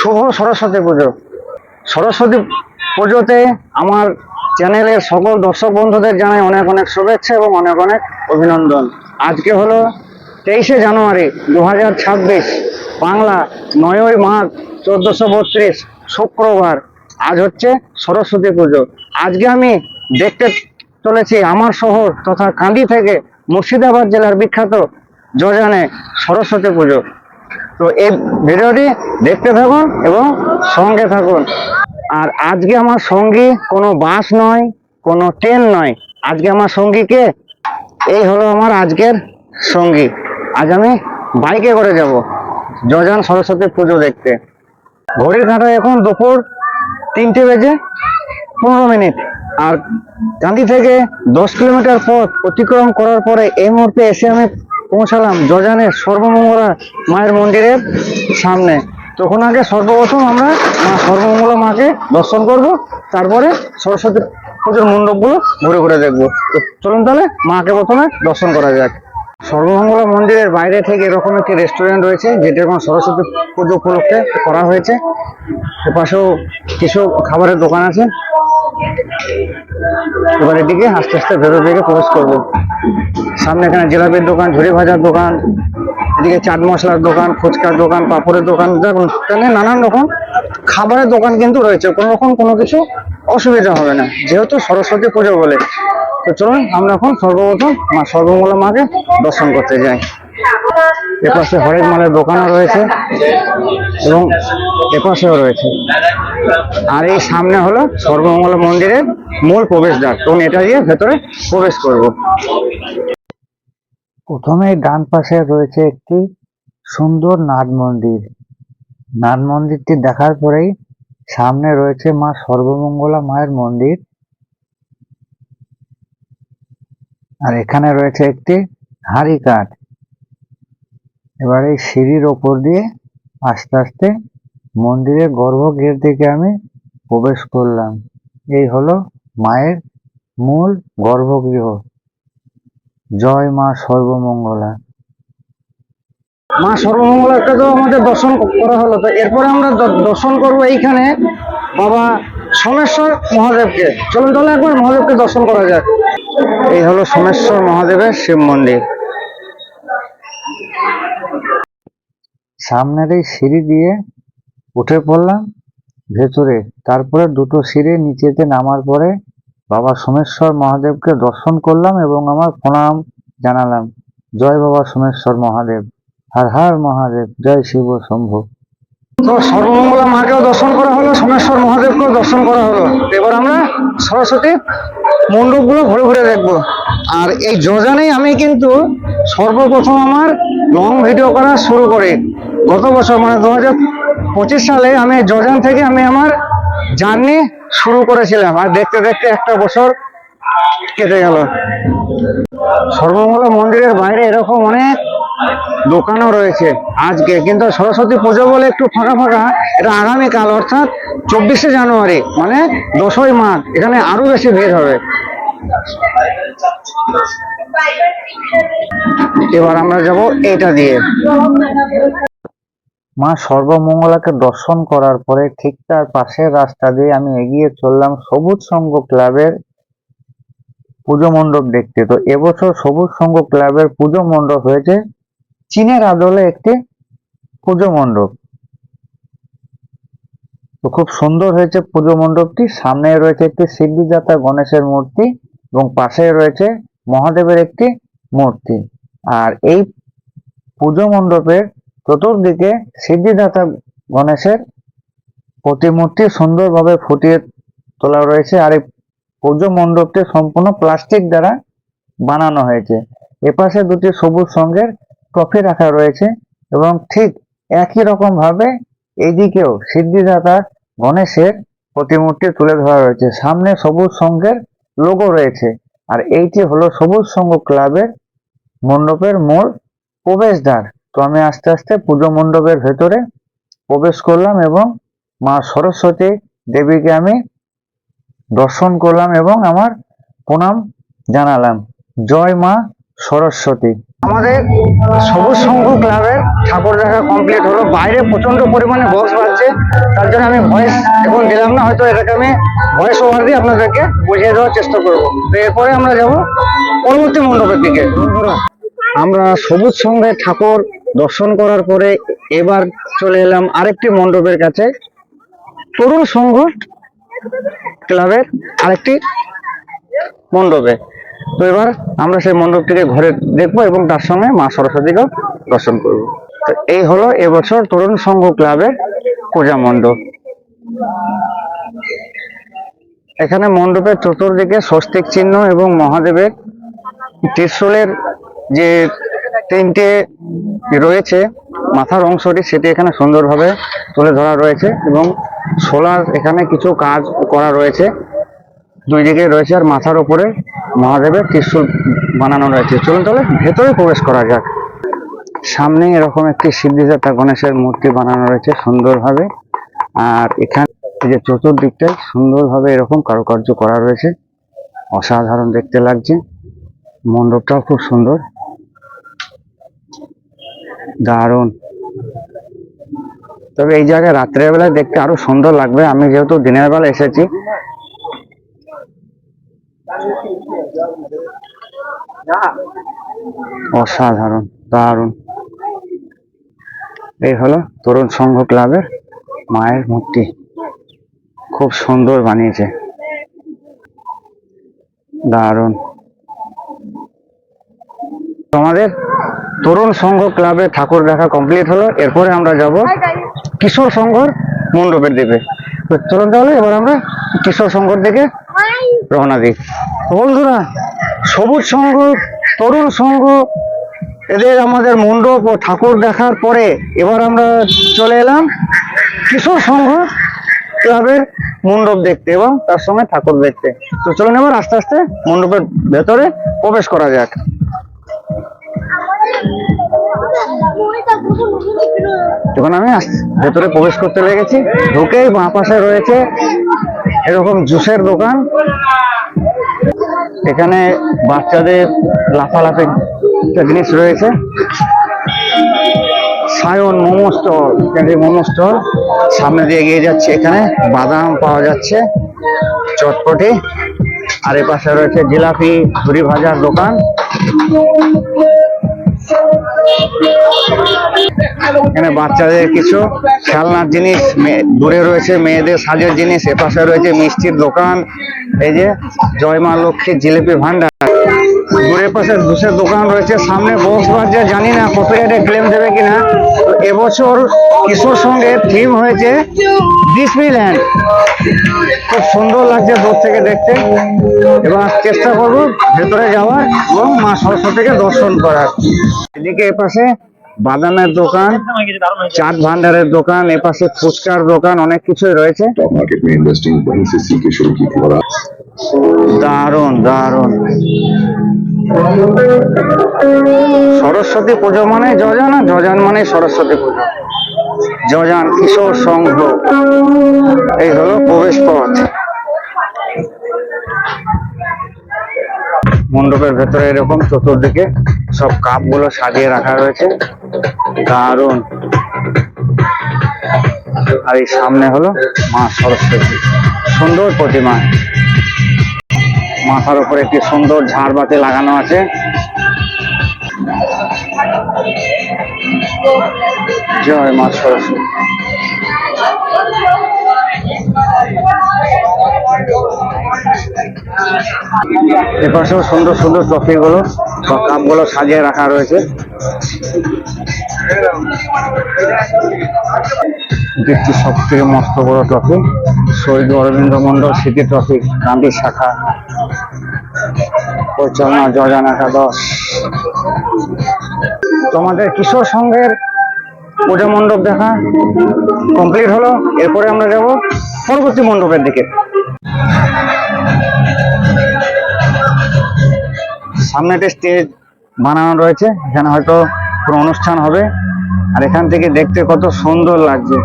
শুভ সরস্বতী পুজো। সরস্বতী পুজোতে আমার চ্যানেলের সকল দর্শক বন্ধুদের জানাই অনেক অনেক শুভেচ্ছা এবং অনেক অনেক অভিনন্দন। আজকে হলো 23শে জানুয়ারি 2026, বাংলা 9ই মাঘ 1432, শুক্রবার। আজ হচ্ছে সরস্বতী পুজো। আজকে আমি দেখতে চলেছি আমার শহর তথা কান্দি থেকে মুর্শিদাবাদ জেলার বিখ্যাত জজানে সরস্বতী পুজো। তো এই ভিডিওটি দেখতে থাকুন এবং সঙ্গে থাকুন। আর আজকে আমার সঙ্গী কোনো বাস নয়, কোনো ট্রেন নয়, আজকে আমার সঙ্গী কে? এই হলো আমার আজকের সঙ্গী। আজ আমি বাইকে করে যাব জজান সরস্বতী পুজো দেখতে। ঘড়ির কাঁটায় এখন দুপুর 3টে বেজে 15 মিনিট। আর কান্দি থেকে 10 কিলোমিটার পথ অতিক্রম করার পরে এই মুহূর্তে এসে আমি পৌঁছালাম জজানের সর্বমঙ্গলা মায়ের মন্দিরের সামনে। তখন আগে সর্বপ্রথম আমরা মা সর্বমঙ্গলা মাকে দর্শন করব, তারপরে সরস্বতী পুজোর মণ্ডপগুলো ঘুরে ঘুরে দেখবো। তো চলুন তাহলে মাকে প্রথমে দর্শন করা যাক। সর্বমঙ্গলা মন্দিরের বাইরে থেকে এরকম একটি রেস্টুরেন্ট রয়েছে, যেটা এখন সরস্বতী পুজো উপলক্ষে করা হয়েছে। এপাশেও কিছু খাবারের দোকান আছে। এবার এদিকে আস্তে আস্তে ভেতর দিকে প্রবেশ করবো। সামনে এখানে জিলাপির দোকান, ঝুড়ি ভাজার দোকান, এদিকে চাট মশলার দোকান, ফুচকার দোকান, পাঁপড়ের দোকান, এখানে নানান রকম খাবারের দোকান কিন্তু রয়েছে। কোনো রকম কোনো কিছু অসুবিধা হবে না, যেহেতু সরস্বতী পুজো বলে। তো চলুন আমরা এখন সর্বপ্রথম মা সর্বমঙ্গলা মাকে দর্শন করতে যাই। এপাশে হরেক মালের দোকানও রয়েছে এবং এপাশেও রয়েছে। আর এই সামনে হলো সর্বমঙ্গলা মন্দিরের মূল প্রবেশদ্বার। তখন এটা দিয়ে ভেতরে প্রবেশ করব। প্রথমে ডান পাশে রয়েছে একটি সুন্দর নাট মন্দির। নাট মন্দিরটি দেখার পরেই সামনে রয়েছে মা সর্বমঙ্গলা মায়ের মন্দির। আর এখানে রয়েছে একটি হাঁড়ি কাঠ। এবার এই সিঁড়ির ওপর দিয়ে আস্তে আস্তে মন্দিরের গর্ভগৃহ থেকে আমি প্রবেশ করলাম। এই হলো মায়ের মূল গর্ভগৃহ। জয় মা সর্বমঙ্গলা। মা সর্বমঙ্গলাকে তো আমাদের দর্শন করা হলো। তো এরপরে আমরা দর্শন করব এইখানে বাবা সোমেশ্বর মহাদেবকে। চলুন তাহলে একবার মহাদেবকে দর্শন করা যাক। এই হলো সোমেশ্বর মহাদেবের শিব মন্দির। সামনের এই সিঁড়ি দিয়ে উঠে পড়লাম ভেতরে। তারপরে দুটো সিঁড়ি নিচেতে নামার পরে বাবা সোমেশ্বর মহাদেবকে দর্শন করলাম এবং আমার প্রণাম জানালাম। জয় বাবা সোমেশ্বর মহাদেব, হর হর মহাদেব, জয় শিব শম্ভু। তো সর্বমঙ্গলা মাকেও দর্শন করা হলো, সোমেশ্বর মহাদেবকেও দর্শন করা হলো। এবার আমরা সরস্বতী মণ্ডপগুলো ঘুরে ঘুরে দেখবো। আর এই জজানেই আমি কিন্তু সর্বপ্রথম আমার লং ভিডিও করা শুরু করি। গত বছর মানে 2025 সালে আমি জজান থেকে আমি আমার জার্নি শুরু করেছিলাম। আর দেখতে দেখতে একটা বছর কেটে গেল। সর্বমঙ্গলা মন্দিরের বাইরে এরকম অনেক দোকানও রয়েছে আজকে, কিন্তু সরস্বতী পুজো বলে একটু ফাঁকা ফাঁকা। এটা আগামীকাল অর্থাৎ 24শে জানুয়ারি মানে 10ই মাঘ, এখানে আরো বেশি ভিড় হবে। এবার আমরা যাব এটা দিয়ে। মা সর্বমঙ্গলাকে দর্শন করার পরে ঠিক তার পাশের রাস্তা দিয়ে আমি এগিয়ে চললাম সবুজ সংঘ ক্লাবের পুজো মণ্ডপ দেখতে। তো এবছর সবুজ সংঘ ক্লাবের পুজো মণ্ডপ হয়েছে চীনের আদলে একটি পুজো মণ্ডপ। তো খুব সুন্দর হয়েছে পুজো মণ্ডপটি। সামনে রয়েছে একটি সিদ্ধিদাতা গণেশের মূর্তি এবং পাশে রয়েছে মহাদেবের একটি মূর্তি। আর এই পুজো মণ্ডপের চতুর্দিকে সিদ্ধিদাতা গণেশের প্রতিমূর্তি সুন্দরভাবে ফুটিয়ে তোলা রয়েছে। আর এই পুজো মণ্ডপটি সম্পূর্ণ প্লাস্টিক দ্বারা বানানো হয়েছে। এপাশে দুটি সবুজ সঙ্গের ট্রফি রাখা রয়েছে এবং ঠিক একই রকম ভাবে এইদিকেও সিদ্ধিদাতা গণেশের প্রতিমূর্তি তুলে ধরা রয়েছে। সামনে সবুজ সংঘের লোগো রয়েছে। আর এইটি হলো সবুজ সংঘ ক্লাবের মণ্ডপের মূল প্রবেশদ্বার। তো আমি আস্তে আস্তে পুজো মণ্ডপের ভেতরে প্রবেশ করলাম এবং মা সরস্বতী দেবীকে আমি দর্শন করলাম এবং আমার প্রণাম জানালাম। জয় মা সরস্বতী। আমাদের সবুজ সংঘ ক্লাবের ঠাকুর দেখা কমপ্লিট হলো। বাইরে প্রচন্ড পরিমাণে বক্স বাজছে, তার জন্য আমি ভয়েস এখন দিলাম না, হয়তো এটাকে আমি ভয়েস ওভার দিয়ে আপনাদেরকে বুঝিয়ে দেওয়ার চেষ্টা করবো। তো এরপরে আমরা যাব পরবর্তী মণ্ডপের দিকে। আমরা সবুজ সঙ্গে ঠাকুর দর্শন করার পরে এবার চলে এলাম আরেকটি মণ্ডপের কাছে, তরুণ সংঘ ক্লাবের আরেকটি মণ্ডপে। তো এবার আমরা সেই মণ্ডপটিকে ঘরে দেখবো এবং তার সঙ্গে মা সরস্বতীকেও দর্শন করব। তো এই হলো এবছর তরুণ সংঘ ক্লাবের পূজা মণ্ডপ। এখানে মণ্ডপের চতুর্দিকে স্বস্তিক চিহ্ন এবং মহাদেবের ত্রিশূলের যে তিনটে রয়েছে মাথার অংশটি, সেটি এখানে সুন্দরভাবে তুলে ধরা রয়েছে এবং সোলার এখানে কিছু কাজ করা রয়েছে, দুই দিকে রয়েছে, আর মাথার উপরে মহাদেবের ত্রিশূল বানানো রয়েছে। চলুন তাহলে ভেতরে প্রবেশ করা যাক। সামনে এরকম একটি সিদ্ধিদাতা গণেশের মূর্তি বানানো রয়েছে সুন্দরভাবে, আর এখানে যে চতুর্দিকটায় সুন্দরভাবে এরকম কারুকার্য করা রয়েছে, অসাধারণ দেখতে লাগছে। মণ্ডপটাও খুব সুন্দর, দারুণ। তবে এই জায়গায় রাত্রের বেলায় দেখতে আরো সুন্দর লাগবে, আমি যেহেতু দিনের বেলা এসেছি। অসাধারণ, দারুণ। এই হলো তরুণ সংঘ ক্লাবের মায়ের মূর্তি, খুব সুন্দর বানিয়েছে, দারুণ। আমাদের তরুণ সংঘ ক্লাবে ঠাকুর দেখা কমপ্লিট হলো। এরপরে আমরা যাব কিশোর সংঘর মণ্ডপের দিকে। তো চলুন তাহলে এবার আমরা কিশোর সংঘর দিকে রওনা দিই। বন্ধুরা, সবুজ সংঘ, তরুণ সংঘ, এদের আমাদের মণ্ডপ ও ঠাকুর দেখার পরে এবার আমরা চলে এলাম কিশোর সংঘ ক্লাবের মণ্ডপ দেখতে এবং তার সঙ্গে ঠাকুর দেখতে। তো চলুন এবার আস্তে আস্তে মণ্ডপের ভেতরে প্রবেশ করা যাক। যখন আমি ভেতরে প্রবেশ করতে লেগেছি, ঢুকেই বাঁ পাশে রয়েছে এরকম জুসের দোকান। এখানে বাচ্চাদের লাফালাফি জিনিস রয়েছে। সায়ন মোমো স্টল, মোমো স্টল, সামনে দিয়ে এগিয়ে যাচ্ছে। এখানে বাদাম পাওয়া যাচ্ছে, চটপটি, আর এ পাশে রয়েছে জিলাপি, ঝুরি ভাজার দোকান। এখানে বাচ্চাদের কিছু খেলনার জিনিস, দূরে রয়েছে মেয়েদের সাজের জিনিস, এপাশে রয়েছে মিষ্টির দোকান। এই যে জয় মা লক্ষ্মীর জিলিপি ভান্ডার, দূরে পাশে জুসের দোকান রয়েছে। সামনে বক্স বাজছে, জানি না কপিরাইটে ক্লেম দেবে কিনা। তো এবছর কিশোর সঙ্গে থিম হয়েছে ডিসনিল্যান্ড, খুব সুন্দর লাগছে দূর থেকে দেখতে। এবার চেষ্টা করবো ভেতরে যাওয়ার এবং মা সরস্বতীকে দর্শন করার। এদিকে এপাশে বাদামের দোকান, চাট ভান্ডারের দোকান, এপাশে ফুচকার দোকান, অনেক কিছুই রয়েছে। দারুণ দারুণ। সরস্বতী পুজো মানে যজান, আর যজান মানে সরস্বতী পুজো। যজান কিশোর সংঘ, এই হলো প্রবেশ পথ। মণ্ডপের ভেতরে এরকম চতুর্দিকে সব কাপ গুলো সাজিয়ে রাখা রয়েছে, দারুণ। আর এই সামনে হলো মা সরস্বতী, সুন্দর প্রতিমা। মাথার উপরে একটি সুন্দর ঝাড়বাতি লাগানো আছে। জয় মা সরস্বতী। এপাশেও সুন্দর সুন্দর ট্রফি গুলো বা কাপ গুলো সাজিয়ে রাখা রয়েছে। দেখছি সব থেকে মস্ত বড় ট্রফি, শহীদ অরবিন্দ মন্ডল স্মৃতি ট্রফি, গান্ধী শাখা, পরিচালনা যজান একাদশ। তোমাদের কিশোর সংঘের পূজা মণ্ডপ দেখা কমপ্লিট হলো। এরপরে আমরা যাব পরবর্তী মণ্ডপের দিকে। সামনে একটা স্টেজ বানানো রয়েছে, এখানে হয়তো কোনো অনুষ্ঠান হবে। আর এখান থেকে দেখতে কত সুন্দর লাগছে।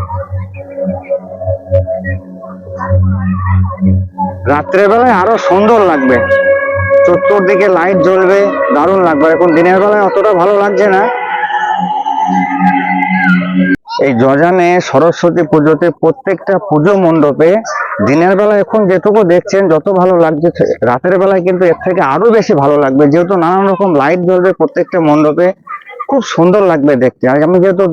রাত্রের বেলায় আরো সুন্দর লাগবে, চতুর্দিকে লাইট জ্বলবে, দারুণ লাগবে। এখন দিনের বেলায় অতটা ভালো লাগছে না। এই জজানে সরস্বতী পুজোতে প্রত্যেকটা পুজো মণ্ডপে দিনের বেলা এখন যেটুকু দেখছেন যত ভালো লাগছে, রাতের বেলায় কিন্তু এর থেকে আরো বেশি ভালো লাগবে, যেহেতু নানান রকম লাইট জ্বলবে প্রত্যেকটা মণ্ডপে, খুব সুন্দর লাগবে দেখতে। আর আমি যেহেতু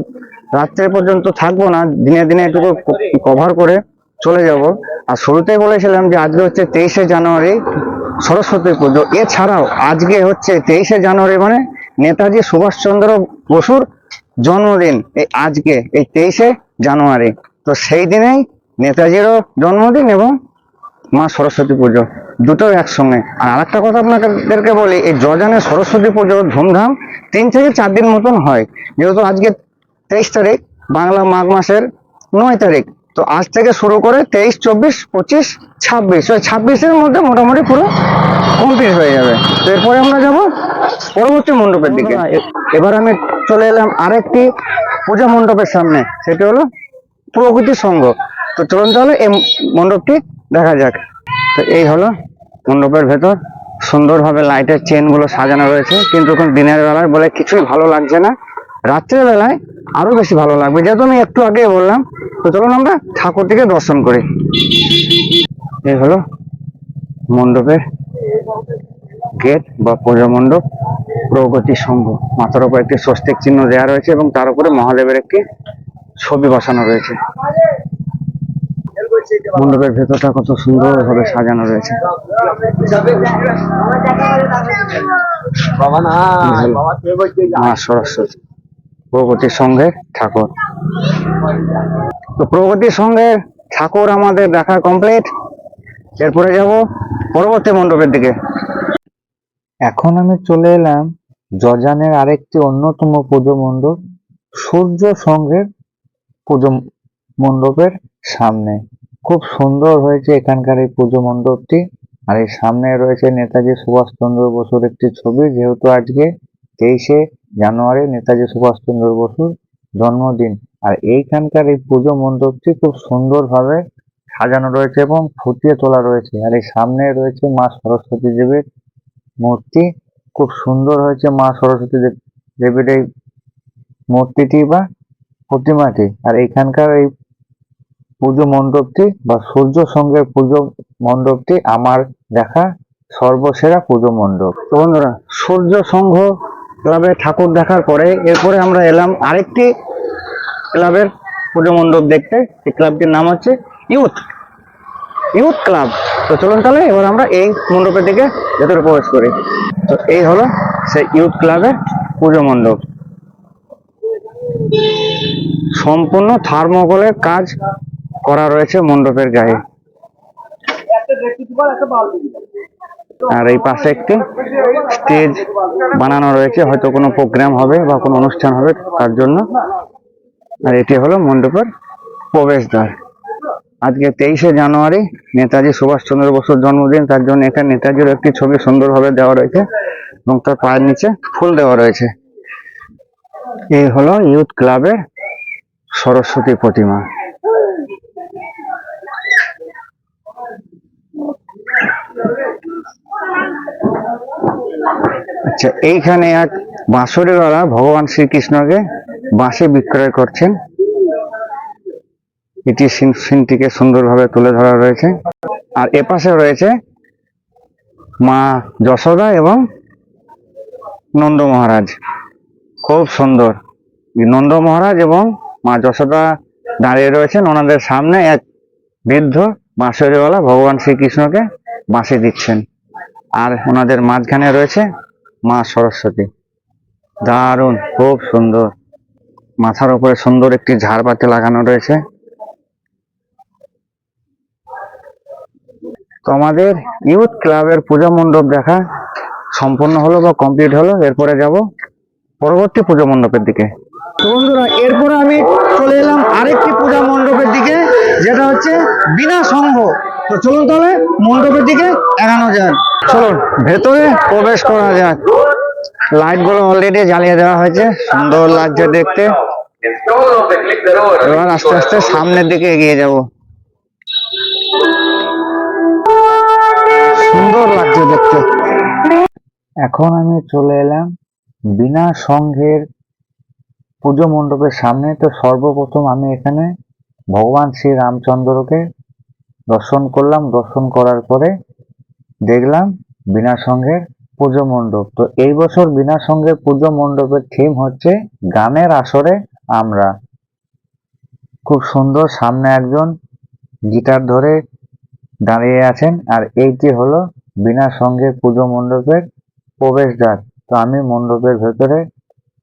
রাত্রে পর্যন্ত থাকবো না, দিনে দিনে এটুকু কভার করে চলে যাব। আর শুরুতেই বলেছিলাম যে আজকে হচ্ছে 23শে জানুয়ারি সরস্বতী পুজো, এছাড়াও আজকে হচ্ছে 23শে জানুয়ারি মানে নেতাজি সুভাষচন্দ্র বসুর জন্মদিন। এই আজকে এই 23শে জানুয়ারি, তো সেই দিনেই নেতাজিরও জন্মদিন এবং মা সরস্বতী পুজো দুটো একসঙ্গে। আর আরেকটা কথা আপনাদেরকে বলি, এই জজানে সরস্বতী পুজো ধুমধাম 3 থেকে 4 দিন মতন হয়। যেহেতু আজকে 23 তারিখ, বাংলা মাঘ মাসের 9 তারিখ, তো আজ থেকে শুরু করে 23, 24, 25, 26, ওই 26-এর মধ্যে মোটামুটি পুরো কমপ্লিট হয়ে যাবে। তো এরপরে আমরা যাব পরবর্তী মণ্ডপের দিকে। এবার আমি চলে এলাম আরেকটি পূজা মণ্ডপের সামনে, সেটি হলো প্রগতি সংঘ। তো চলুন তাহলে এই মণ্ডপটি দেখা যাক। তো এই হলো মণ্ডপের ভেতর, সুন্দরভাবে লাইটের চেন গুলো সাজানো রয়েছে, কিন্তু এখন দিনের বেলায় বলে কিছুই ভালো লাগছে না, রাত্রের বেলায় আরো বেশি ভালো লাগবে, যেহেতু আমি একটু আগে বললাম। তো চলুন আমরা ঠাকুরটিকে দর্শন করি। এই হলো মণ্ডপের গেট বা পূজা মণ্ডপ, প্রগতি সংঘ। মাথার উপর একটি স্বস্তিক চিহ্ন দেওয়া রয়েছে এবং তার উপরে মহাদেবের একটি ছবি বসানো রয়েছে। মণ্ডপের ভেতরটা কত সুন্দর ভাবে সাজানো রয়েছে। মা সরস্বতী প্রগতি সংঘের ঠাকুর। তো প্রগতি সংঘের ঠাকুর আমাদের দেখা কমপ্লিট। এরপরে যাব পরবর্তী মণ্ডপের দিকে। এখন আমি চলে এলাম জজানের আরেকটি অন্যতম পুজো মণ্ডপ, সূর্য সংঘের পুজো মণ্ডপের সামনে। খুব সুন্দর হয়েছে এখানকার এই পুজো মণ্ডপটি। আর এই সামনে রয়েছে নেতাজি সুভাষচন্দ্র বসুর একটি ছবি, যেহেতু আজকে 23শে জানুয়ারি নেতাজি সুভাষচন্দ্র বসুর জন্মদিন। আর এইখানকার এই পুজো মণ্ডপটি খুব সুন্দরভাবে সাজানো রয়েছে এবং ফুটিয়ে তোলা রয়েছে। আর এই সামনে রয়েছে মা সরস্বতী দেবীর মূর্তি, খুব সুন্দর হয়েছে মা সরস্বতী দেবীর এই মূর্তিটি বা প্রতিমাটি। আর এইখানকার এই পুজো মণ্ডপটি বা সূর্য সংঘের পুজো মণ্ডপটি আমার দেখা সর্বসেরা পুজো মণ্ডপ। তো বন্ধুরা, সূর্য সংঘ ক্লাবের ঠাকুর দেখার পরে এরপরে আমরা এলাম আরেকটি ক্লাবের পুজো মণ্ডপ দেখতে। এই ক্লাবটির নাম হচ্ছে ইউথ ক্লাব। তো চলুন তাহলে এবার আমরা এই মণ্ডপের দিকে ভেতরে প্রবেশ করি। তো এই হলো সেই ইউথ ক্লাবের পুজো মণ্ডপ। সম্পূর্ণ থার্মোকলের কাজ করা রয়েছে মণ্ডপের গায়ে। আর এই পাশে একটি স্টেজ বানানো রয়েছে, হয়তো কোনো প্রোগ্রাম হবে বা কোনো অনুষ্ঠান হবে তার জন্য। আর এটি হলো মণ্ডপের প্রবেশদ্বার। আজকে 23শে জানুয়ারি নেতাজি সুভাষচন্দ্র বসুর জন্মদিন, তার জন্য এখানে নেতাজির একটি ছবি সুন্দরভাবে দেওয়া রয়েছে এবং তার পায়ের নিচে ফুল দেওয়া রয়েছে। এই হলো ইউথ ক্লাবের সরস্বতী প্রতিমা। আচ্ছা, এইখানে এক বাঁশরিওয়ালা ভগবান শ্রীকৃষ্ণকে বাঁশি বিক্রয় করছেন। এটি সিনটিকে সুন্দরভাবে তুলে ধরা রয়েছে। আর এপাশে রয়েছে মা যশোদা এবং নন্দ মহারাজ, খুব সুন্দর। নন্দ মহারাজ এবং মা যশোদা দাঁড়িয়ে রয়েছেন, ওনাদের সামনে এক বৃদ্ধ বাঁশরিওয়ালা ভগবান শ্রীকৃষ্ণকে বাঁশি দিচ্ছেন। আর ওনাদের মাঝখানে রয়েছে মা সরস্বতী। দারুণ, খুব সুন্দর। মাথার উপরে সুন্দর একটি ঝাড়বাতি লাগানো রয়েছে। তো আমাদের ইউথ ক্লাবের পূজা মণ্ডপ দেখা সম্পূর্ণ হলো বা কমপ্লিট হলো। এরপরে যাব পরবর্তী পূজা মণ্ডপের দিকে। তো বন্ধুরা, এরপরে আমি চলে এলাম আরেকটি পূজা মণ্ডপের দিকে, যেটা হচ্ছে বিনা সংঘ। তো চলুন তাহলে মণ্ডপের দিকে এগানো যাক। চলুন ভেতরে প্রবেশ করা যাক। লাইট গুলো অলরেডি জ্বালিয়ে দেওয়া হয়েছে, সুন্দর লাগছে দেখতে। এবার আস্তে আস্তে সামনের দিকে এগিয়ে যাব। সুন্দর লাগছে দেখতে। এখন আমি চলে এলাম বিনা সংঘের পুজো মণ্ডপের সামনে। তো সর্বপ্রথম আমি এখানে ভগবান শ্রী রামচন্দ্রকে দর্শন করলাম। দর্শন করার পরে দেখলাম বিনা সঙ্গের পুজো মণ্ডপ। তো এই বছর বিনা সঙ্গের পুজো মণ্ডপের থিম হচ্ছে গানের আসরে আমরা। খুব সুন্দর, সামনে একজন গিটার ধরে দাঁড়িয়ে আছেন। আর এইটি হলো বিনা সঙ্গের পুজো মণ্ডপের প্রবেশদ্বার। তো আমি মণ্ডপের ভেতরে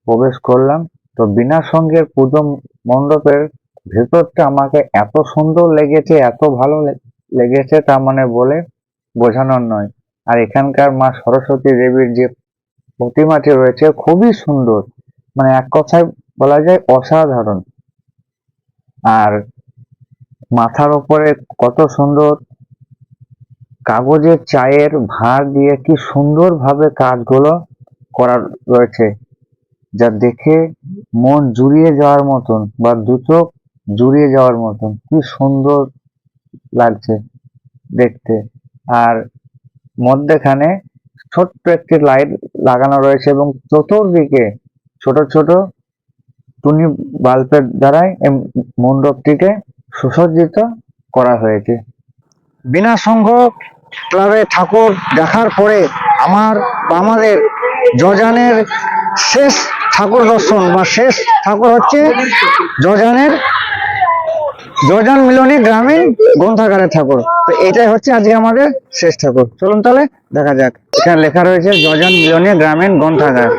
প্রবেশ করলাম। তো বিনা সঙ্গের পুজো মণ্ডপের ভেতরটা আমাকে এত সুন্দর লেগেছে, এত ভালো লেগেছে, তা মানে বলে বোঝানোর নয়। আর এখানকার মা সরস্বতী দেবীর যে প্রতিমাটি রয়েছে খুবই সুন্দর, মানে এক কথায় বলা যায় অসাধারণ। আর মাথার উপরে কত সুন্দর কাগজের চায়ের ভাঁড় দিয়ে কি সুন্দর ভাবে কাজগুলো করা রয়েছে, যা দেখে মন জুড়িয়ে যাওয়ার মতন বা দু চোখ জুড়িয়ে যাওয়ার মতন, কি সুন্দর লাগছে দেখতে। আর মধ্যেখানে ছোট্ট একটি লাইট লাগানো রয়েছে এবং চতুর্দিকে ছোট ছোট টুনি বাল্বের দ্বারাই এই মণ্ডপটিকে সুসজ্জিত করা হয়েছে। বিনা সংঘ ক্লাবে ঠাকুর দেখার পরে আমাদের জজানের শেষ ঠাকুর দর্শন বা শেষ ঠাকুর হচ্ছে জজান মিলনী গ্রামীণ গ্রন্থাগারের ঠাকুর। তো এটাই হচ্ছে আজকে আমাদের শেষ ঠাকুর। চলুন তাহলে দেখা যাক। এখানে লেখা রয়েছে জজান মিলনী গ্রামীণ গ্রন্থাগার।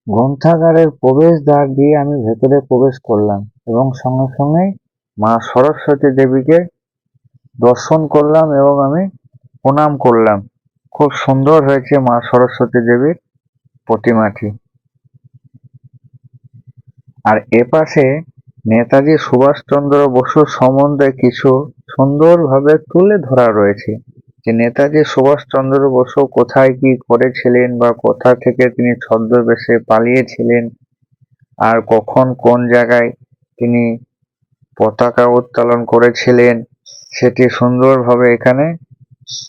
গ্রন্থাগারের প্রবেশদ্বার দিয়ে আমি ভেতরে প্রবেশ করলাম এবং সঙ্গে সঙ্গে মা সরস্বতী দেবীকে দর্শন করলাম এবং আমি প্রণাম করলাম। খুব সুন্দর হয়েছে মা সরস্বতী দেবীর প্রতিমাটি। আর এপাশে নেতাজি সুভাষচন্দ্র বসুর সম্বন্ধে কিছু সুন্দরভাবে তুলে ধরা রয়েছে, যে নেতাজি সুভাষচন্দ্র বসু কোথায় কি করেছিলেন বা কোথা থেকে তিনি ছদ্মবেশে পালিয়েছিলেন, আর কখন কোন জায়গায় তিনি পতাকা উত্তোলন করেছিলেন, সেটি সুন্দরভাবে এখানে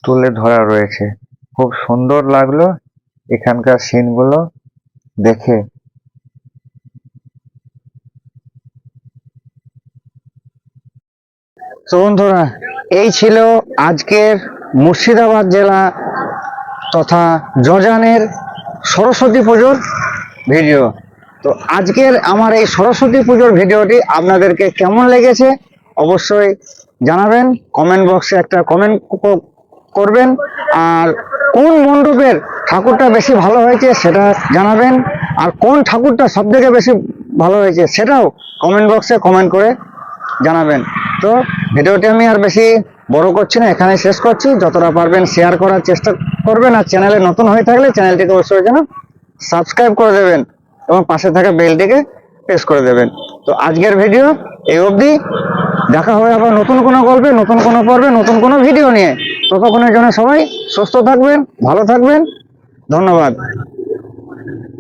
তুলে ধরা রয়েছে। খুব সুন্দর লাগলো এখানকার সিনগুলো দেখে। তো বন্ধুরা, এই ছিল আজকের মুর্শিদাবাদ জেলা তথা জজানের সরস্বতী পুজোর ভিডিও। তো আজকের আমার এই সরস্বতী পুজোর ভিডিওটি আপনাদেরকে কেমন লেগেছে অবশ্যই জানাবেন, কমেন্ট বক্সে একটা কমেন্ট করবেন। আর কোন মণ্ডপের ঠাকুরটা বেশি ভালো হয়েছে সেটা জানাবেন, আর কোন ঠাকুরটা সব থেকে বেশি ভালো হয়েছে সেটাও কমেন্ট বক্সে কমেন্ট করে জানাবেন। তো ভিডিওটি আমি আর বেশি বড় করছি না, এখানে শেষ করছি। যতটা পারবেন শেয়ার করার চেষ্টা করবেন, আর চ্যানেলে নতুন হয়ে থাকলে চ্যানেলটিকে অবশ্যই যেন সাবস্ক্রাইব করে দেবেন এবং পাশে থাকা বেলটিকে প্রেস করে দেবেন। তো আজকের ভিডিও এই অবধি। দেখা হবে আবার নতুন কোনো গল্পে, নতুন কোনো পর্বে, নতুন কোনো ভিডিও নিয়ে। ততক্ষণের জন্য সবাই সুস্থ থাকবেন, ভালো থাকবেন। ধন্যবাদ।